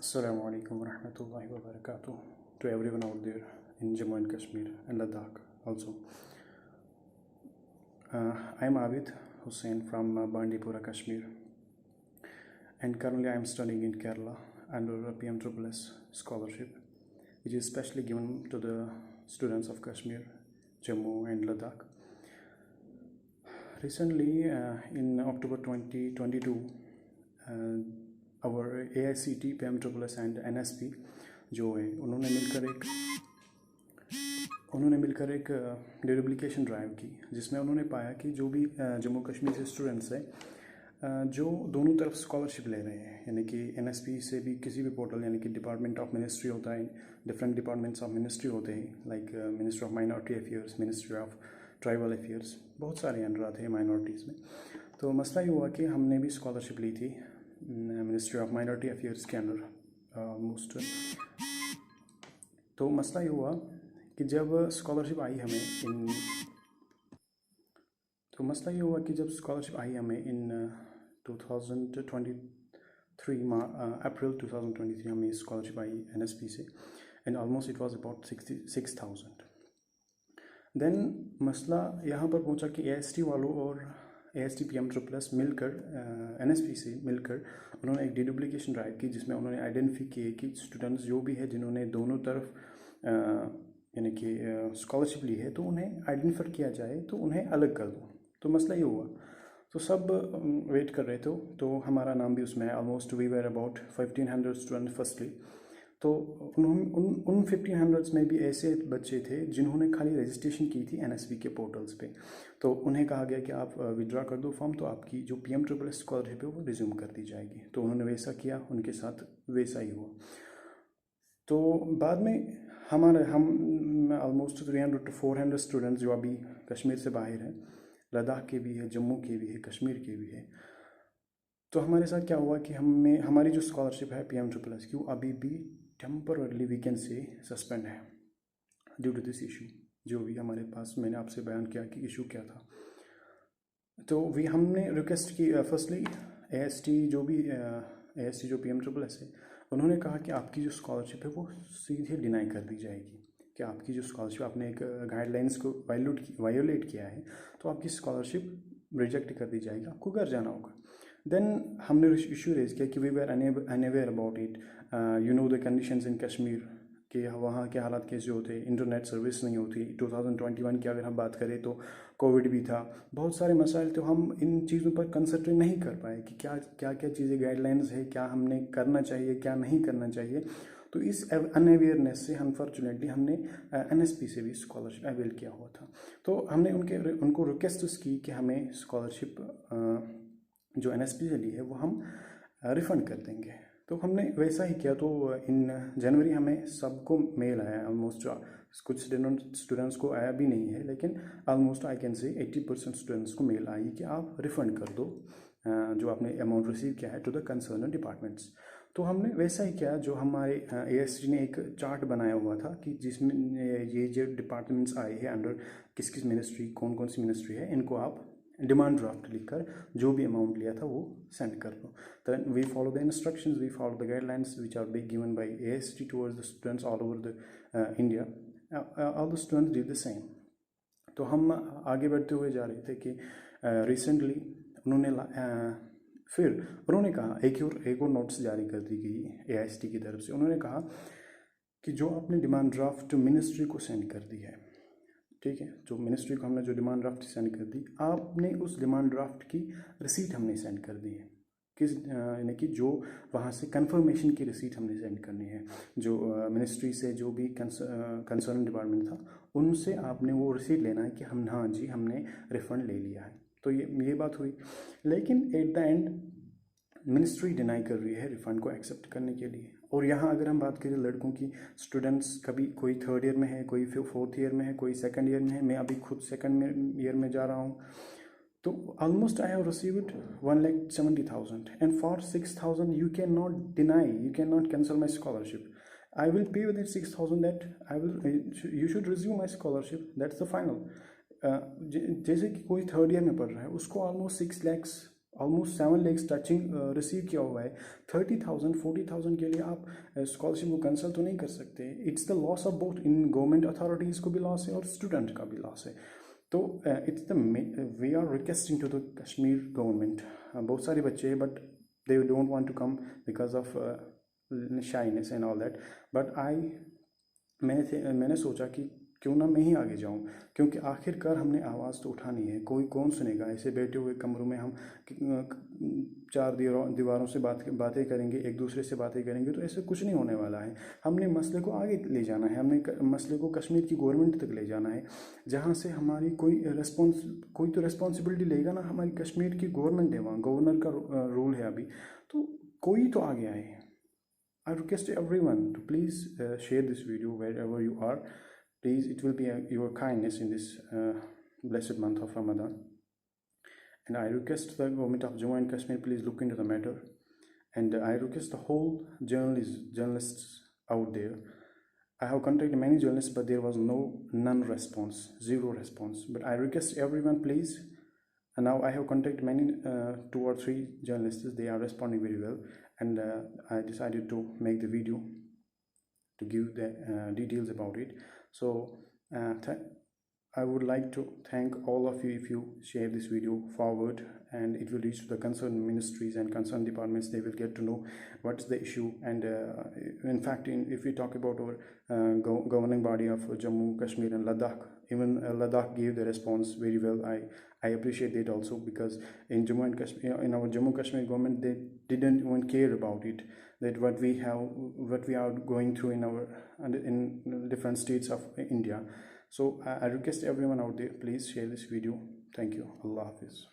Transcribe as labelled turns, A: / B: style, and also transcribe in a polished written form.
A: Assalamu alaikum wa rahmatullahi wa barakatuh to everyone out there in Jammu and Kashmir and Ladakh also. I am Abid Hussain from Bandipora, Kashmir, and currently I am studying in Kerala under a PMSSS scholarship, which is specially given to the students of Kashmir, Jammu and Ladakh. Recently, in October 2022, our AICT, PMSSS and NSP जो है उन्होंने मिलकर एक duplication drive की, जिसमें उन्होंने पाया कि जो भी जम्मू कश्मीर से स्टूडेंट्स हैं जो दोनों तरफ स्कॉलरशिप ले रहे हैं, यानी कि NSP से भी किसी भी पोर्टल, यानी कि डिपार्टमेंट ऑफ मिनिस्ट्री होता है, डिफरेंट डिपार्टमेंट्स ऑफ मिनिस्ट्री होते हैं, like ministry of minority affairs, ministry of tribal affairs, बहुत सारे अंडर आते हैं माइनॉरिटीज़ में। तो मसला ये हुआ कि हमने भी स्कॉलरशिप ली थी मिनिस्ट्री ऑफ माइनॉरिटी अफेयर्स के अंडर ऑलमोस्ट। तो मसला ये हुआ कि जब स्कॉलरशिप आई हमें इन 2023 अप्रैल 2023 हमें स्कॉलरशिप आई NSP से, and almost it was about 66,000। Then मसला यहाँ पर पहुँचा कि AICT वालों और AICT PMSSS मिलकर NSP से मिलकर उन्होंने एक डुप्लीकेशन ड्राइव की, जिसमें उन्होंने आइडेंटिफाई किए कि स्टूडेंट्स जो भी है जिन्होंने दोनों तरफ यानी कि स्कॉलरशिप ली है, तो उन्हें आइडेंटिफाई किया जाए, तो उन्हें अलग कर दो। तो मसला ये हुआ, तो सब वेट कर रहे थे, तो हमारा नाम भी उसमें है। Almost we were about 1500 student firstly. तो उन 1500 में भी ऐसे बच्चे थे जिन्होंने खाली रजिस्ट्रेशन की थी NSP के पोर्टल्स पे। तो उन्हें कहा गया कि आप विड्रॉ कर दो फॉर्म, तो आपकी जो PMSSS स्कॉलरशिप है वो रिज्यूम कर दी जाएगी। तो उन्होंने वैसा किया, उनके साथ वैसा ही हुआ। तो बाद में हम ऑलमोस्ट 300 to 400 स्टूडेंट्स जो अभी कश्मीर से बाहर हैं, लद्दाख के भी है, जम्मू के भी है, कश्मीर के भी है। तो हमारे साथ क्या हुआ कि हमारी जो स्कॉलरशिप है PMSSS की, वो अभी भी temporarily we can say suspend है ड्यू टू दिस इशू। जो भी हमारे पास, मैंने आपसे बयान किया कि इशू क्या था। तो हमने रिक्वेस्ट की फर्स्टली AICT जो PMSSS है, उन्होंने कहा कि आपकी जो स्कॉलरशिप है वो सीधे डिनाई कर दी जाएगी, कि आपकी जो स्कॉलरशिप, आपने एक गाइडलाइंस को वायोलेट किया है, तो आपकी स्कॉलरशिप रिजेक्ट कर दी जाएगी, आपको घर जाना होगा। देन हमने इशू रेज किया कि we were unaware about it, you know the conditions in Kashmir, कि वहाँ के हालात कैसे होते, इंटरनेट सर्विस नहीं होती। 2021 की अगर हम बात करें तो कोविड भी था, बहुत सारे मसाइल, तो हम इन चीज़ों पर कंसंट्रेट नहीं कर पाए कि क्या चीज़ें गाइडलाइंस है, क्या हमने करना चाहिए, क्या नहीं करना चाहिए। तो इस अनअवेयरनेस से अनफॉर्चुनेटली हमने NSP से भी स्कॉलरशिप अवेल किया हुआ था। तो हमने उनको रिक्वेस्ट की कि हमें स्कॉलरशिप जो NSP से ली है वो हम रिफ़ंड कर देंगे। तो हमने वैसा ही किया। तो इन जनवरी हमें सबको मेल आया, ऑलमोस्ट कुछ स्टूडेंट्स को आया भी नहीं है, लेकिन almost I can say 80% students को मेल आई कि आप रिफ़ंड कर दो जो आपने अमाउंट रिसीव किया है टू द कंसर्न डिपार्टमेंट्स। तो हमने वैसा ही किया। जो हमारे AICT ने एक चार्ट बनाया हुआ था कि जिसमें ये जो डिपार्टमेंट्स आए हैं अंडर किस मिनिस्ट्री, कौन कौन सी मिनिस्ट्री है, इनको आप डिमांड ड्राफ्ट लिखकर जो भी अमाउंट लिया था वो सेंड कर दो। Then we follow the instructions, we follow the guidelines which are being given by AICT towards the students all over the India. All the students did the same. तो हम आगे बढ़ते हुए जा रहे थे कि रिसेंटली उन्होंने कहा, एक और नोट्स जारी कर दी गई AICT की तरफ से। उन्होंने कहा कि जो आपने डिमांड ड्राफ्ट मिनिस्ट्री को सेंड कर दी है, ठीक है, जो मिनिस्ट्री को हमने जो डिमांड ड्राफ्ट सेंड कर दी, आपने उस डिमांड ड्राफ्ट की रिसीट हमने सेंड कर दी है। यानी कि जो वहाँ से कंफर्मेशन की रिसीट हमने सेंड करनी है। जो मिनिस्ट्री से जो भी कंसर्न डिपार्टमेंट था, उनसे आपने वो रिसीट लेना है कि हाँ जी, हमने रिफ़ंड ले लिया है। तो ये बात हुई, लेकिन at the end ministry deny कर रही है रिफ़ंड को एक्सेप्ट करने के लिए। और यहाँ अगर हम बात करें लड़कों की, स्टूडेंट्स कभी कोई 3rd ईयर में है, कोई 4th ईयर में है, कोई 2nd ईयर में है, मैं अभी खुद 2nd ईयर में जा रहा हूँ। तो almost I have received 1,70,000 and for 6,000 you can not deny, you can not cancel my scholarship. I will pay with in 6,000 that you should resume my scholarship, that's the final. जैसे कि कोई 3rd year में पढ़ रहा है, उसको almost 6 lakhs almost 7 lakhs touching receive किया हुआ है। 30,000 40,000 के लिए आप स्कॉलरशिप को कैंसिल तो नहीं कर सकते। It's the loss of both, in government authorities को भी लॉस है और स्टूडेंट का भी लॉस है। तो its the we are requesting to the Kashmir government. बहुत सारे बच्चे हैं but they don't want to come because of shyness and all that, but मैंने सोचा कि क्यों ना मैं ही आगे जाऊं, क्योंकि आखिरकार हमने आवाज़ तो उठानी है। कोई कौन सुनेगा? ऐसे बैठे हुए कमरों में हम 4 दीवारों से बातें करेंगे, एक दूसरे से बातें करेंगे, तो ऐसे कुछ नहीं होने वाला है। हमने मसले को आगे ले जाना है, हमने मसले को कश्मीर की गवर्नमेंट तक ले जाना है, जहाँ से हमारी कोई तो रिस्पॉन्सिबिलिटी लेगा ना। हमारी कश्मीर की गवर्नमेंट है, वहाँ गवर्नर का रूल है अभी, तो कोई तो आगे आए। I request everyone to please share this video wherever you are. Please, it will be your kindness in this blessed month of Ramadan. And I request the government of Jammu and Kashmir, please look into the matter. And I request the whole journalists out there. I have contacted many journalists, but there was none response, zero response. But I request everyone, please. And now I have contacted many 2 or 3 journalists. They are responding very well, and I decided to make the video to give the details about it. So I would like to thank all of you if you share this video forward, and it will reach to the concerned ministries and concerned departments. They will get to know what's the issue. And in fact, if we talk about our governing body of Jammu, Kashmir and Ladakh, even Ladakh gave the response very well. I appreciate it also, because in Jammu and Kashmir, in our Jammu Kashmir government, they didn't even care about it, that what we are going through in different states of India. So I request everyone out there, please share this video. Thank you. Allah Hafiz.